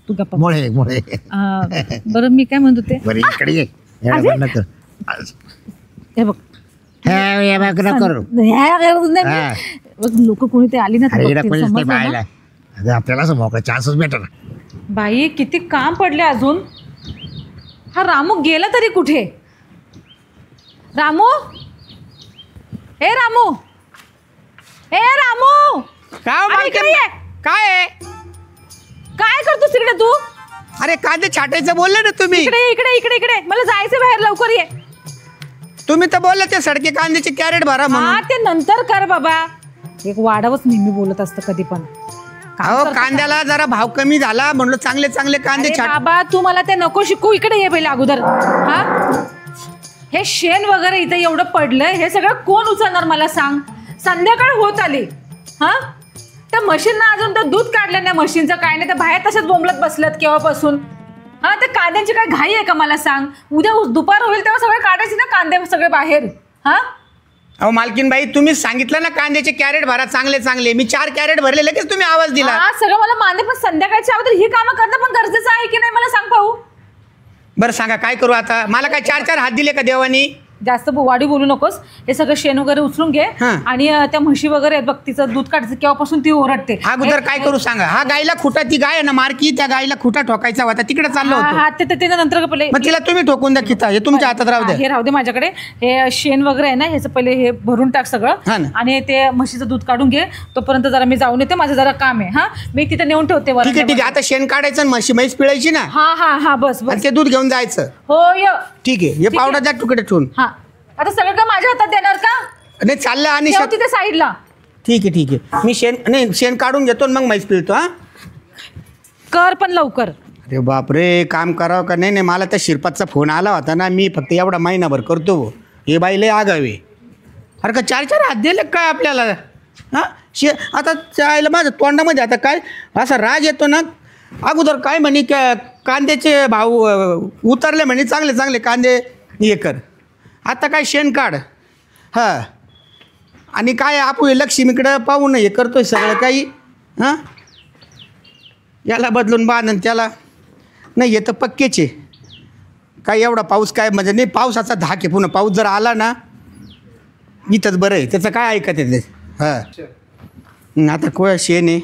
तू गप्पा मोळे मोळे बरं मी काय म्हणतो ते बरं इकडे ये हे बघ लोक कोणी ते आली ना आपल्याला असं मोकळा चान्सच भेटला. बाई किती काम पडले अजून. हा रामू गेला तरी कुठे? रामू हे रामू हे रामू काय काय काय करतोस तिकडे तू? अरे कांदे छाटायचं बोलले ना तुम्ही. इकडे इकडे इकडे इकडे मला जायचं बाहेर, लवकर ये. तुम्ही तर बोलले ते सडके कांद्याचे कॅरेट भरा म्हणून. ते नंतर कर बाबा. एक वाढवच नेहमी बोलत असतं कधी पण. अहो कांद्याला जरा भाव कमी झाला म्हणलं चांगले चांगले कांदे छाट. बाबा तू मला ते नको शिकू, इकडे ये पहिले अगोदर. हा हे शेण वगैरे इथे एवढं पडलंय, हे सगळं कोण उचलणार मला सांग? संध्याकाळ होत आली. हा त्या मशीनना अजून तर दूध काढलं नाही मशीनचं, काय नाही, तर बाहेर तशाच बोंबलत बसल्यात केव्हापासून. हा त्या कांद्यांची काय घाई आहे का मला सांग? उद्या दुपार होईल तेव्हा सगळे काढायचे ना कांदे सगळे बाहेर. हा अहो मालकीनबाई तुम्हीच सांगितलं ना कांद्याचे कॅरेट भरा चांगले चांगले. मी 4 कॅरेट भरले, लगेच तुम्ही आवाज दिला. सगळं मला मान्य, पण संध्याकाळच्या अगोदर ही कामं करणं पण गरजेचं आहे की नाही मला सांग भाऊ. बरं सांगा काय करू आता? मला काय 4 हात दिले का देवानी? जास्त वाढी बोलू नकोस. हे सगळं शेण वगैरे उचलून घे आणि त्या म्हशी वगैरे आहेत बघ, तिचं दूध काढायचं केव्हापासून ती ओरडते. अगोदर काय करू सांगा? हा गायला खुटा, ती गाय आहे ना मार्की, त्या गायला खुटा ठोकायचा होता, तिकडे चाललो होतो. ते नंतर पहिले मग तिला तुम्ही ठोकून द्या खिता. हे तुमच्या हातात राहू द्या. हे राहू दे माझ्याकडे. हे शेण वगैरे आहे ना, ह्याचं पहिले हे भरून टाक सगळं आणि ते म्हशीचं दूध काढून घे. तोपर्यंत जरा मी जाऊन येते, माझं जरा काम आहे. हा मी तिथे नेऊन ठेवते. ठीक आहे ठीक आहे. आता शेण काढायचं आणि म्हैस पिळायची ना. हा हा हा बस बस. ते दूध घेऊन जायचं. हो य ठीक आहे. हे पावडर द्या तुकडे ठेवून. हा आता सगळं का माझ्या हातात देणार का? नाही चाललं आणि तिथे साईडला. ठीक आहे ठीक आहे. मी शेण काढून घेतो मग म्हैस पिळतो. हा कर पण लवकर. अरे बापरे काम करावं का? नाही नाही मला त्या शिरपातचा फोन आला होता ना, मी फक्त एवढा महिनाभर करतो. हे बाई लय आगावे. अरे का 4 हात दिले काय आपल्याला? हां आता चायला माझ्या तोंडामध्ये आता काय असा राज येतो ना. अगोदर काय म्हणे कांद्याचे भाव उतरले म्हणे, चांगले चांगले कांदे हे कर. आता काय शेण काढ. हां आणि काय आपण लक्ष्मीकडं पाहून हे करतोय सगळं काही. हां याला बदलून बांधन त्याला नाही येतं पक्केचे. काय एवढा पाऊस काय म्हणजे नाही, पावसाचा धाक आहे पुन्हा. पाऊस जर आला ना इथंच बरं आहे, त्याचं काय ऐकत आहे ते. हां आता कोया शेण आहे.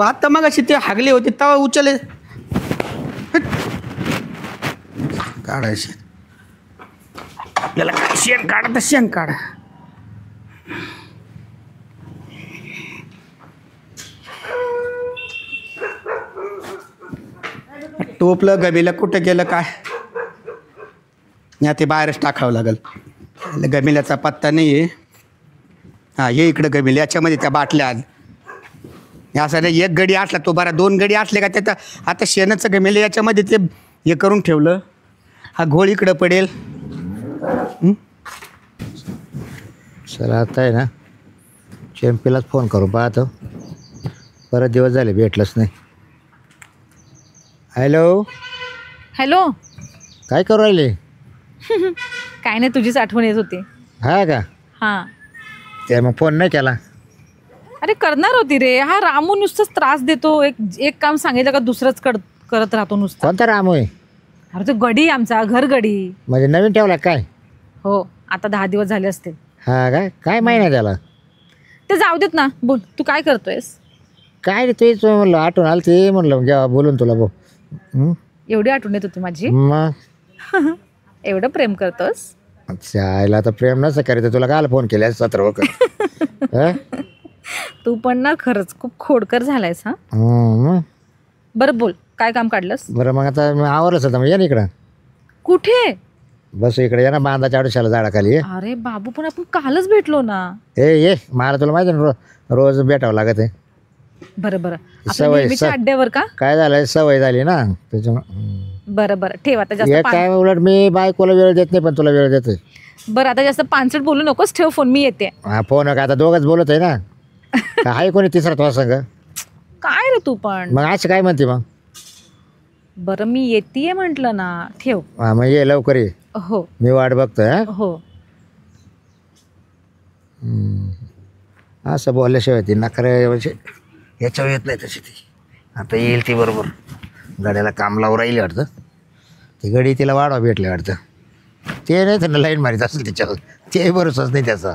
आत्ता मग अशी ते हागले होते तेव्हा उचले काढायचे. आपल्याला काय शेण काढा तर शेण काढा. टोपलं गबीला कुठं गेलं काय? ते बाहेरच टाकावं लागेल. गमिल्याचा पत्ता नाही आहे. हां ये इकडं गमिल, याच्यामध्ये त्या बाटल्या असं नाही. एक गडी असला तो बरा, 2 गडी असले का त्याचा. आता शेणाचं गमिलं याच्यामध्ये ते हे करून ठेवलं. हा घोळ इकडं पडेल. चला आता आहे ना चॅम्पियनलाच फोन करू पाहतो. बरेच दिवस झाले भेटलंच नाही. हॅलो हॅलो काय करू राहिले? काय नाही, तुझीच आठवण येत होती. हा का? हां ते मग फोन नाही केला? अरे करणार होती रे. हा रामू नुसतंच त्रास देतो. एक काम सांगितलं का दुसरंच करत राहतो नुसतं. कोणता रामू आहे? अरे तो गडी आमचा, घर गडी. म्हणजे नवीन ठेवला काय? हो आता 10 दिवस झाले असतील. हा काय महिना त्याला? ते जाऊ देत ना. बोल तू काय करतोयस? काय रे तेच म्हणलं, आठवण आलं ते म्हणलं जेव्हा बोलून तुला भाऊ. एवढी आठवण येत होती माझी? मग एवढं प्रेम करतोस? आईला आता प्रेम नसं करायचं तुला काल फोन केला 17 वखत. तू पण ना खरंच खूप खोडकर झालायस. हा बरं बोल काय काम काढलंस? बरं मग आता आवरलंच होतं. मग या ना इकडं. कुठे? बस इकडे या ना, बांधाच्या आडुशाला झाडाखाली. अरे बाबू पण आपण कालच भेटलो ना. ये मला तुला माहिती ना रोज भेटावं लागत आहे. बरं बरं सवय अड्ड्यावर का काय झालंय, सवय झाली ना त्याच्यामुळे. बरं बरं ठेव आता. जास्त काय उलट मी बायकोला वेळ देत नाही पण तुला वेळ देतोय. बरं आता जास्त पानसट बोलू नकोस. ठेव फोन, मी येते. हा फोन का आता दोघंच बोलत आहे ना. आहे कोणी तिसरा तुझा संग? काय रे तू पण. मग असं काय म्हणते मग? बरं मी येते म्हटलं ना. ठेव. हा मग ये लवकर ये. हो मी वाट बघतोय. हो असं बोलल्याशिवाय ती नखरे याच्यावर येत नाही तशी ती. आता येईल ती बरोबर. गाड्याला काम लावून राहिली वाटतं. ती गडी तिला वाढवा भेटले वाटतं. ते नाही त्यांना लाईन मारीत असेल त्याच्यावर. ते भरोसाच नाही त्याचा.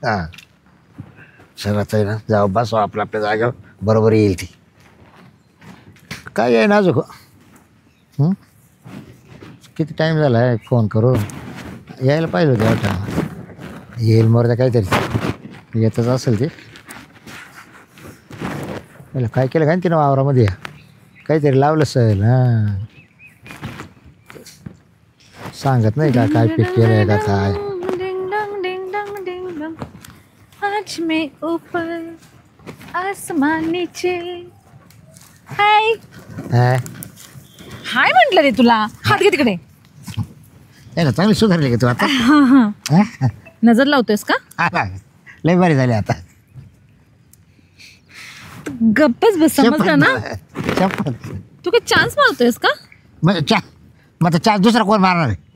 हां शहरात आहे ना जाऊ बसव आपल्या आपल्या जागेवर बरोबर येईल ती. काय आहे ना अजून किती टाईम झाला आहे फोन करून यायला पाहिजे होतं वाटतं. येईल मरदा काहीतरी येतच असेल ते. काय केलं काय तिनं वावरामध्ये काहीतरी लावलं असेल. हां सांगत नाही का काय पीक केलं आहे का काय. आज मैं ऊपर आसमान नीचे. हाय हां हाय म्हटलं रे तुला. हात घे तिकडे. नाही का चांगली सुधारली का तू आता. हा हा हां नजर लावतोयस का. लय भारी झाली आता. गप्पच बस समजलं ना. शपथ तू काय चान्स मारतोयस का. मग आता दुसरा कोण मारणार आहे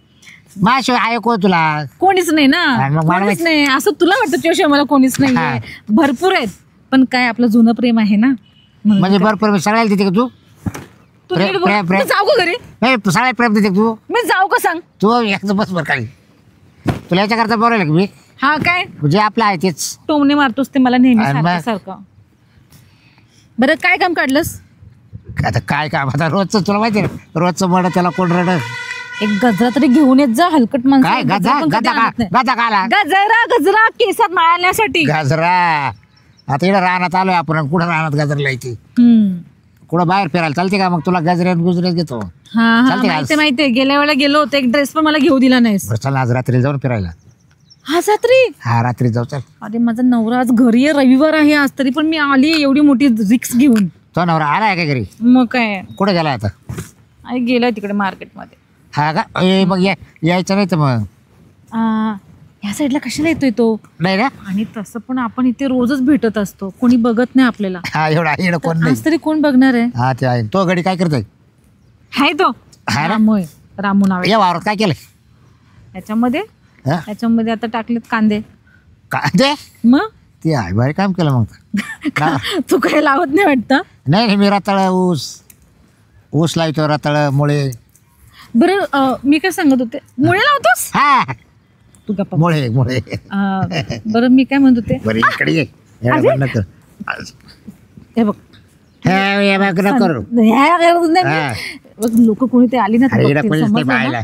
माझ्याशिवाय आहे कोण तुला. कोणीच नाही ना. मग मला कोणीच नाही असं तुला वाटतं तुझ्याशिवाय मला कोणीच हा. नाही. भरपूर आहेत पण काय आपलं जुनं प्रेम आहे ना म्हणून म्हणजे काय. भरपूर मी सगळ्याला देते का तू. तू नीट बोल. प्रेम- मी जाऊ का घरी. सगळ्या प्रेम देते का तू. मी जाऊ का सांग. तू याचं बस बरं खाली. तुला याच्याकरता बरं आहे का मी हा काय म्हणजे आपलं आहे तेच. टोमणे मारतोस ते मला नेहमी आणि मग? सारखं. बरं काय काम काढलंस. आता काय काम आता रोजचं तुला माहिती आहे ना रोजचं मड त्याला कोण रड. एक गजरा तरी घेऊन येत जा हलकट माणसं. काय गजा गजा काला गजरा केसात माळण्यासाठी. गाजरा आता इकडं रानात आलोय आपण कुठं रानात गाजरला येते कुठं बाहेर फिरायला चालते का मग तुला गजऱ्यात गुजऱ्यात घेतो. हा हा चालते का आज? माहितीये गेल्या वेळेला गेलो होतो एक ड्रेस पण मला घेऊ दिला नाहीस. बरं चल आज रात्री जाऊन फिरायला. हा रात्री. हा रात्री जाऊ चल. अरे माझा नवरा आज घरी आहे रविवार आहे आज तरी पण मी आली एवढी मोठी रिक्स घेऊन. तो नवरा आला आहे का घरी. मग काय कुठे गेला आता. आई गेला तिकडे मार्केटमध्ये. हा का मग यायचं नाही तर मग. ह्या साईडला कशाला येतोय तो. नाही ना. आणि तसं पण आपण इथे रोजच भेटत असतो कोणी बघत नाही आपल्याला. हा एवढा येणं कोण नाही. आज तरी कोण बघणार आहे. हा ते आहे तो घडी काय करतोय. हाय तो हा ना? रामू आहे. रामू नाव आहे. या वावरात काय केलंय. याच्यामध्ये याच्यामध्ये आता टाकलेत कांदे. काय मग ते आहे भारी काम केलं मग. तू काय लावत नाही वाटतं. नाही मी रताळ ऊस लावतो रताळ मुळे. बरं मी काय सांगत होते मुळे लावतोस. हा तू गप्पा. मुळे बरं मी काय म्हणत होते. बरं इकडे ये. येडं अरे? बंद कर. हे बघ हे बघ नको. लोक कोणी ते आली ना तर अरे इकडं बघतील, कोणीच नाही समजलं ना? पाहायला.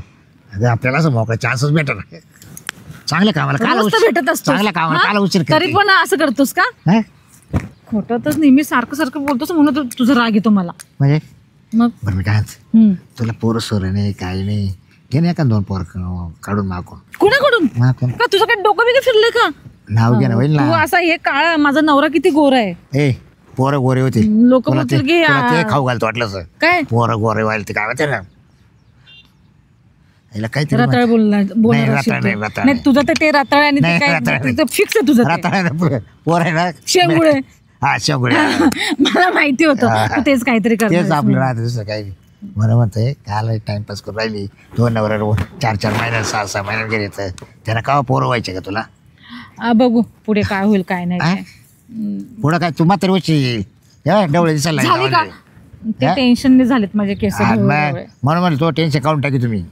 अगं आपल्याला असं मोकळा चान्सच भेटत. चांगल्या कामाला काल रोज तर भेटत असतो. चांगल्या कामाला काल उशीर तरी पण असं करतोस का. हा? खोटं नेहमी सारखं सारखं बोलतोस म्हणून तुझा राग येतो मला. म्हणजे मग बरं मी काय म्हणतो, तुला पोरं सोरं नाही काही नाही घे ना एका 2 पोर काढून मागून. कुणाकडून मागून का तुझं काय डोकं बिकं फिरलंय का. नाव घे ना होईल तू ना. असा हे काळा माझा नवरा किती गोरा आहे. ए पोरं गोरे होते. लोक तुला बोलतील की ते खाऊ घालतो वाटलं सर. काय पोरं गोरे व्हायला ते काय होते ना याला काहीतरी रताळ नाही, बोलणार रताळ नाही, रताळ नाही तुझं तर ते रताळ आणि ते नाही, काय रताळ नाही. फिक्स आहे तुझं ते. रताळ पोर आहे ना शेंगुळे. हा शेंगुळे मला माहिती होतं तू तेच काहीतरी तेच करतोयस. आपलं राहतं दुसरं काही नाही. बरं म्हणतंय काल टाइमपास करून राहिली 2 नवरा 4 महिन्यात 6 महिन्यात गेले तर त्यांना का पोरं व्हायचे का तुला. बघू पुढे काय होईल काय नाही हा? काय. पुढं काय तू मात्र वची डवळे दिसायला झाली का लागले. ते टेन्शनने झालेत माझे केस म्हणून म्हणलं तो टेन्शन काढून टाकी तुम्ही.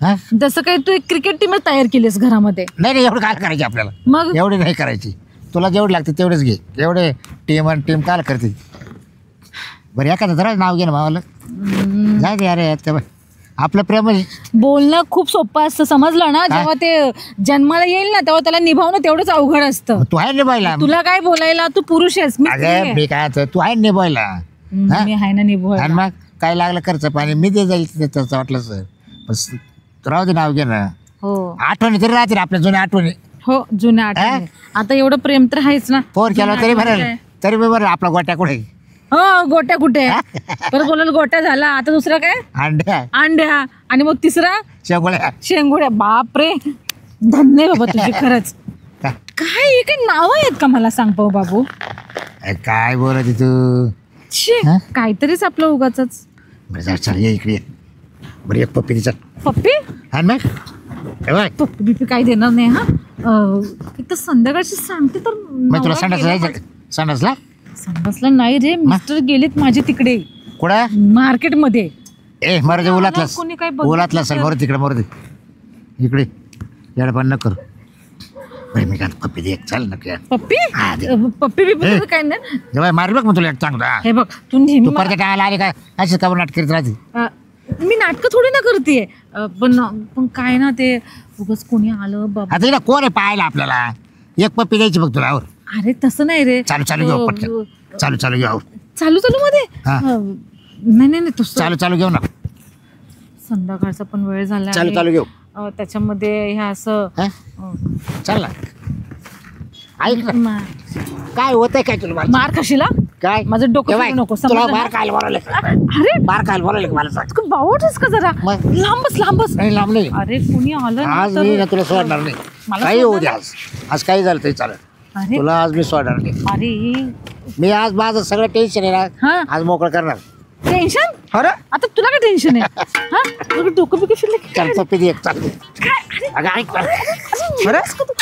हा जसं काही तू एक क्रिकेट टीमच तयार केलीस घरामध्ये. नाही एवढं काय करायची आपल्याला. मग एवढी नाही करायची. तुला जेवढे लागते तेवढेच घे. एवढे टीम काल करते. बरं एखादं जरा नाव घे ना मावाला. जाय दे अरे आपलं प्रेम बोलणं खूप सोपं असतं समजलं ना. जेव्हा ते जन्माला येईल ना तेव्हा त्याला निभावणं तेवढंच अवघड असतं. तू आहे निभायला. तुला काय बोलायला तू पुरुष आहेस मी स्त्री अगं आहे. मी काय तू आहे निभायला. मी आहे ना आणि निभावायला. मग काय लागलं खर्च पाणी मी दे जाईल त्याचं वाटलं सर. बस राहू दे नाव घे ना. हो आठवणी तरी राहतील आपल्या जुन्या आठवणी. हो जुन्या आठवणी. आता एवढं प्रेम तर आहेच ना. फोन केला तरी भरेल तरी मी बरं आपला गोट्या कुठे हो गोट्या कुठे परत बोलायला गोट्या झाला. आता दुसरं काय अंड्या अंड्या आणि मग तिसरा शेंगोळ्या. शेंगुड्या. बापरे धन्य बाबा तुझे खरंच. काय हे काही नाव आहेत का मला सांग पाहू बाबू. काय बोलत तू. शी, काहीतरीच आपलं उगाच. बरं चल ये इकडे ये. बरं एक पप्पी चल. पप्पी हा मग पप्पी बिप्पी काही देणार नाही. हा एक तर संध्याकाळची सांगते तर मग तुला संडास जायचं संडासला. संडासला नाही रे मिस्टर गेलेत माझे तिकडे. कुठं मार्केटमध्ये. ए मरू दे, कोणी उलातलास काही बघितलं उलातलास तर? मरू तिकडे मरू दे इकडे याला पण न कर मी काय पप्पी दे एक चाल ना काय पप्पी हा, दे. पप्पी बिप्पी काय नाही. जेव्हा मार बघ मग तुला एक चांगला हे बघ तू नेहमी तू परत काय आले काय असे का नाटक करीत राहते मी नाटकं थोडी ना करते. पण काय ना ते उगाच कोणी आलं बाबा. आता इकडे कोण आहे पाहायला आपल्याला एक पप्पी द्यायची बघ तुला आवर अरे तसं नाही रे. चालू घेऊ पटकन चालू घेऊ चालू मध्ये हा. नाही तसं चालू घेऊ ना संध्याकाळचा पण वेळ झाला चालू घेऊ त्याच्यामध्ये हे असं चल ना ऐक ना काय होतंय काय तुला मार खाशीला काय माझं डोकं तेव्हा फिरू नको तुला समजलं बार ना? खायला बोलावलं अरे बार खायला बोलावलं मला सांग तू बावटच का जरा मग? लांबच नाही लांब नाही अरे कोणी आलं ना आज मी ना तुला सोडणार नाही मला काही होऊ दे सोडणार आज काही झालं तरी चालेल अरे तुला आज मी सोडणार नाही अरे मी आज माझं सगळं टेन्शन आहे हा. ना आज मोकळं करणार टेन्शन अरे आता तुला काय टेन्शन आहे हा तुला डोकं बिकं फिरलं की चल काय? पप्पी दे एक चाल काय? अगं ऐक ना. अरे अरे? निराश का तू?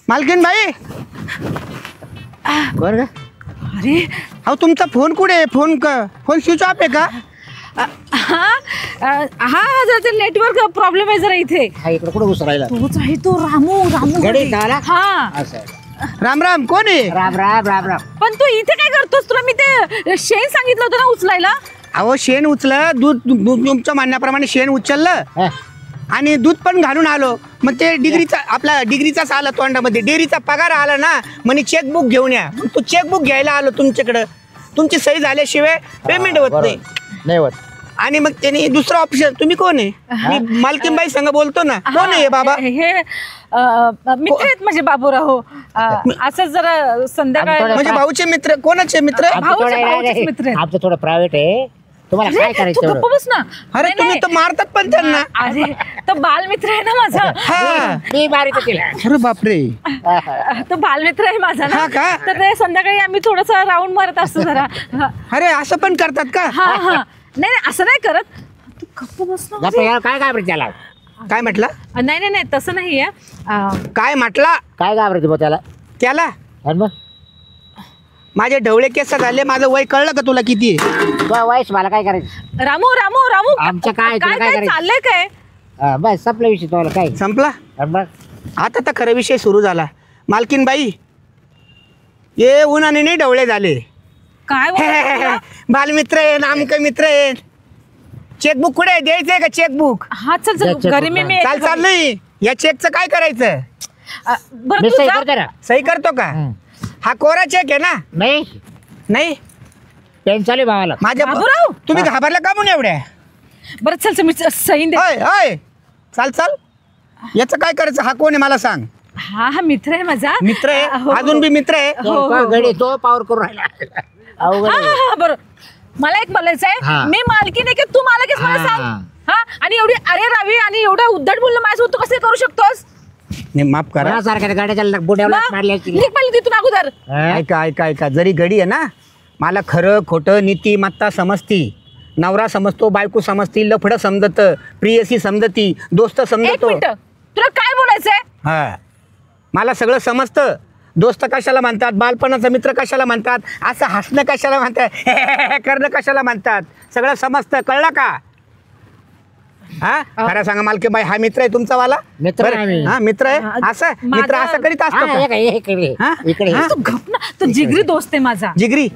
मालकीन बाई कोण ग अरे अहो तुमचा फोन कुठे फोन स्विच ऑफ आहे का? हा जरा ते नेटवर्क प्रॉब्लेम आहे जरा इथे. हा इकडे कुठं घुस राहिला तोच आहे तो रामू गडी का आला? हा असं आहे. राम राम कोण आहे? राम राम राम राम पण तू इथे काय करतोस तुला मी ते शेण सांगितलं होतं ना उचलायला. अहो शेण उचलं दूध तुमच्या म्हणण्याप्रमाणे शेण उचललं हा. आणि दूध पण घालून आलो. मग ते डिग्रीचाच आला तोंडामध्ये डेअरीचा पगार आला ना म्हणे चेकबुक घेऊन या. मग तो चेकबुक घ्यायला आलो तुमच्याकडं. तुमची सही झाल्याशिवाय पेमेंट होत नाही. नाही होत आणि मग त्यांनी दुसरा ऑप्शन तुम्ही कोण आहे? मी मालकीनबाई संग बोलतो ना. कोण आहे बाबा? हे मित्र आहेत माझे बाबूराव. असं जरा संध्याकाळ म्हणजे भाऊचे मित्र कोणाचे मित्र? भाऊचेच मित्र आहेत. आमचं थोडं प्रायव्हेट आहे तुम्हाला काय अरे, तू करायचं गप्प बस ना. अरे नाही, तुम्ही नाही. तर मारतात पण त्यांना. अरे तो बालमित्र आहे ना माझा. हा मी मारित तिला अरे बापरे. तो बालमित्र आहे माझा हा ना. का? तर ते संध्याकाळी आम्ही थोडंसं राऊंड मारत असतो जरा. अरे असं पण करतात का? हा नाही असं नाही करत. तू गप्प बस ना. गप्प यार, काय घाबरते त्याला काय म्हटलं? नाही तसं नाहीये. काय म्हटला काय घाबरते बा त्याला त्याला? आणि मग माझे ढवळे केस झाले. माझं वय कळलं का तुला किती? तुझं वयस मला काय करायचं रामू आमचं काय, तुला काय करायचं? चाललंय काय? हा, बस संपला विषय तुम्हाला काय संपला? आणि मग आता तर खरं विषय सुरू झाला. मालकीनबाई ये उन्हाने नाही ढवळे झाले. काय बोलतोय तुला? बालमित्र आहे नामक मित्र आहे. चेकबुक कुठे द्यायचंय का चेकबुक? हा चल चल, चल, घरी मी चाल नाही. या चेकचं काय करायचं? बरं मी तू सही जा. करतो ना सही करतो का? हा कोरा चेक आहे ना? नाही नाही पेन चालू आहे भावाला माझ्या बाबूराव! तुम्ही घाबरला का म्हणून एवढ्या? बरं चल मी सही दे. अय चाल याचं काय करायचं? हा कोण आहे मला सांग. हा मित्र आहे माझा. मित्र हो, आहे हो. अजून बी मित्र आहे. हो. गडी तो पावर करून राहिला अवघड आहे. हा बरं मला एक बोलायचं आहे. हा. मी मालकी नाही की तू मालक आहेस मला हा. सांग. हा आणि एवढी अरे रावी आणि एवढा उद्धट बोललं माझ्यासोबत तू कसं करू शकतोस? नाही माफ करा. सारख्या गाड्याच्या बुड्याला मारली असती. निघ पहिली तिथून अगोदर. हा? ऐका जरी गडी आहे ना मला खरं खोटं नीती मत्ता समजती. नवरा समजतो बायको समजती लफडं समजत प्रियसी समजती दोस्त एक समजतो. मिनिट तुला काय बोलायचंय? हा मला सगळं समजतं. दोस्त कशाला म्हणतात बालपणाचा मित्र कशाला म्हणतात असं हसणं कशाला म्हणतात करणं कशाला म्हणतात सगळं समजतं. कळलं का? हा खरं सांगा मालकी बाई हा मित्र आहे तुमचा वाला? मित्र आहे आम्ही. हा मित्र आहे. असं मित्र असं करीत असतो हा, का? इकडे हा? इकडे हा? तू गप ना. तो जिगरी दोस्त आहे माझा. जिगरी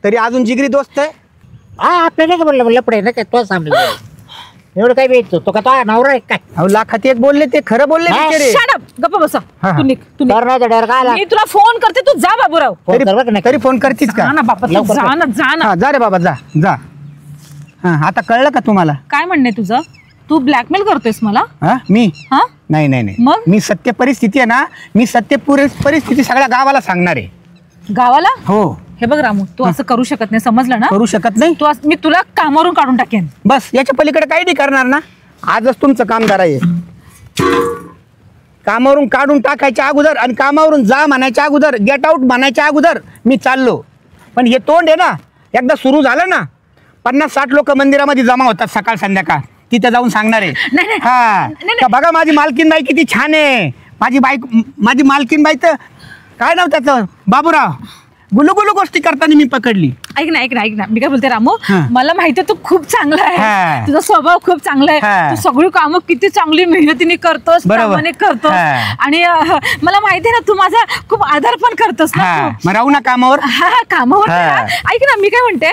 तरी अजून जिगरी दोस्त आहे. हा आपल्याला काय बोललं लपडे ना काय तो सांगले एवढं काय भेटतो तो का तो नवरा आहे काय अहो लाखात एक बोलले ते खरं बोलले हा, बिचारे. Shut up. गप्प बसा. हा, हा. तू निघ तू निघ. तर नाही डर काय आला मी तुला फोन करते तू जा बाबूराव. फोन कर बरं का नाही. तरी फोन करतीस का? जा ना बाबा तू लवकर जा ना जा ना. हा जा रे बाबा जा. हा आता कळलं का तुम्हाला? काय म्हणणे तुझं? तू ब्लॅकमेल करतोयस मला? हा मी हा नाही मग? मी सत्य परिस्थिती आहे ना मी सत्य परिस्थिती सगळ्या गावाला सांगणार आहे. गावाला? हो हे बघ रामू तू असं करू शकत नाही समजलं ना? करू शकत नाही. मी तुला कामावरून काढून टाकेन. बस याच्या पलीकडे काही नाही करणार ना. आजच तुमचं काम आहे. कामावरून काढून टाकायच्या अगोदर आणि कामावरून जा म्हणायच्या अगोदर गेट आउट म्हणायच्या अगोदर मी चाललो. पण हे तोंड आहे ना एकदा सुरू झालं ना 50-60 लोक मंदिरामध्ये जमा होतात सकाळ संध्याकाळ. तिथे जाऊन सांगणार आहे. नाही. हा का बघा माझी मालकीनबाई किती छान आहे. माझी मालकीनबाई तर काय नाव त्याचं? बाबूराव. गुलू गोष्टी करताना मी पकडली. ऐक ना मी काय बोलते रामू, हा. मला माहिती आहे तू खूप चांगला आहे, हा. तुझा स्वभाव खूप चांगला हा. आहे, तू सगळी कामं किती चांगली मेहनतीने करतोस, बरोबर. प्रामाणिक करतोस. हा. आणि मला माहिती आहे ना तू माझा खूप आदर पण करतोस ना हा तू. मग राहू ना कामावर. हा कामावर हा. ना. ऐक ना मी काय म्हणते,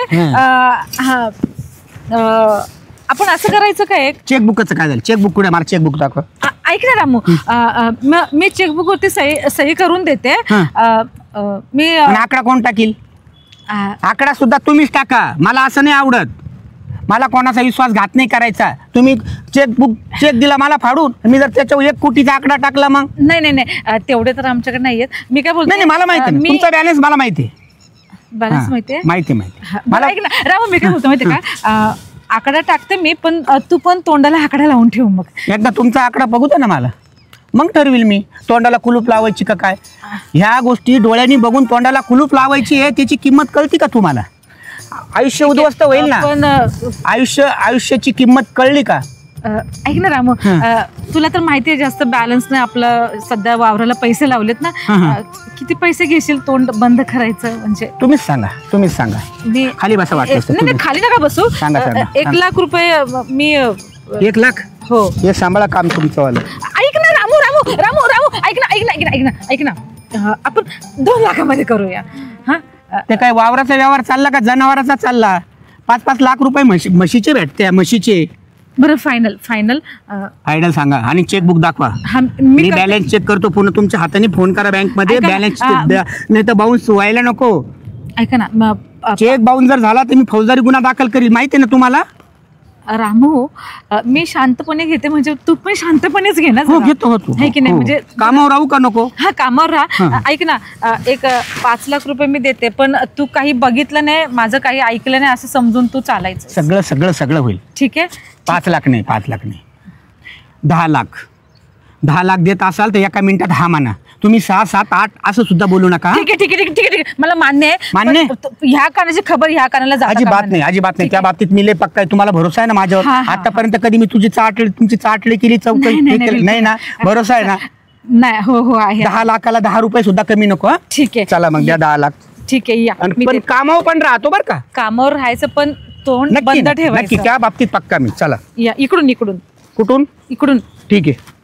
आपण असं करायचं काय एक, चेकबुकचं काय झालं? चेकबुक कुठे? मला चेकबुक दाखव. ऐक ना रामू, मी चेकबुक वरती सही करून देते. मी आणि आकडा कोण टाकील? आकडा सुद्धा तुम्हीच टाका. मला असं नाही आवडत. मला कोणाचा विश्वासघात नाही करायचा. तुम्ही चेक दिला मला फाडून, मी जर त्याच्यावर 1 कोटीचा आकडा टाकला मग नाही तेवढे तर आमच्याकडे नाहीयेत. मी काय बोलते, नाही मला माहिती नाही. तुमचा बॅलन्स मला माहिती आहे. बॅलन्स माहितीये? माहिती मला ऐक ना रामू, मी काय बोलतो माहितीये का, आकडा टाकते मी, पण तू पण तोंडाला आकडा लावून ठेव. मग एकदा तुमचा आकडा बघू दे ना मला, मग ठरविल मी तोंडाला कुलूप लावायची का काय. ह्या गोष्टी डोळ्यांनी बघून तोंडाला कुलूप लावायची आहे, त्याची किंमत कळती का तुम्हाला? आयुष्य उद्ध्वस्त होईल ना. पण आयुष्याची किंमत कळली का? ऐक ना रामू, तुला तर माहितीये जास्त बॅलन्स नाही आपलं, सध्या वावराला पैसे लावलेत ना. किती पैसे घेशील तोंड बंद करायचं म्हणजे? तुम्हीच सांगा. मी खाली बसा वाटलं तर. नाही खाली नका बसू. सांगा. 1 लाख रुपये मी 1 लाख? हो. हे सांभाळा काम तुमचं वालं. ऐक ना रामू, ऐक ना आपण 2 लाखामध्ये करूया. हा ते काय वावराचा व्यवहार चालला का जनावराचा चालला? 5-5 लाख रुपये म्हशीचे भेटते. म्हशीचे. बरं फायनल फायनल सांगा आणि चेकबुक दाखवा. मी बॅलन्स चेक करतो. पुन्हा तुमच्या हाताने फोन करा बँकमध्ये. बॅलन्स नाही तर बाउन्स व्हायला नको. ऐका ना, चेक बाउन्स जर झाला तर मी फौजदारी गुन्हा दाखल करील. माहिती आहे ना तुम्हाला? रामू, मी शांतपणे घेते, म्हणजे तू पण शांतपणेच घे ना. घेतो है की नाही? म्हणजे कामावर राहू का नको? हा कामावर राहा. ऐक ना, एक 5 लाख रुपये मी देते, पण तू काही बघितलं नाही, माझं काही ऐकलं नाही असं समजून तू चालायचं. सगळं होईल. ठीक आहे. 5 लाख नाही 10 लाख. 10 लाख देत असाल तर एका मिनिटात हा म्हणा. तुम्ही 6, 7, 8 असं सुद्धा बोलू नका. ठीक आहे. मला मान्य आहे. ह्या कानाची खबर ह्या कानाला अजिबात नाही. त्या बाबतीत मी लय पक्का आहे. तुम्हाला भरोसा आहे ना माझ्यावर? आतापर्यंत कधी मी तुमची चाटली केली चौकशी नाही ना? भरोसा आहे ना? नाही. हो आहे. 10 लाखाला 10 रुपये सुद्धा कमी नको. ठीक आहे. चला मग द्या 10 लाख. ठीक आहे. या पण कामावर पण राहतो बरं का? कामावर राहायचं, पण तोंड बंद ठेवायचं. त्या बाबतीत पक्का मी. चला या इकडून. कुठून? इकडून. ठीक आहे.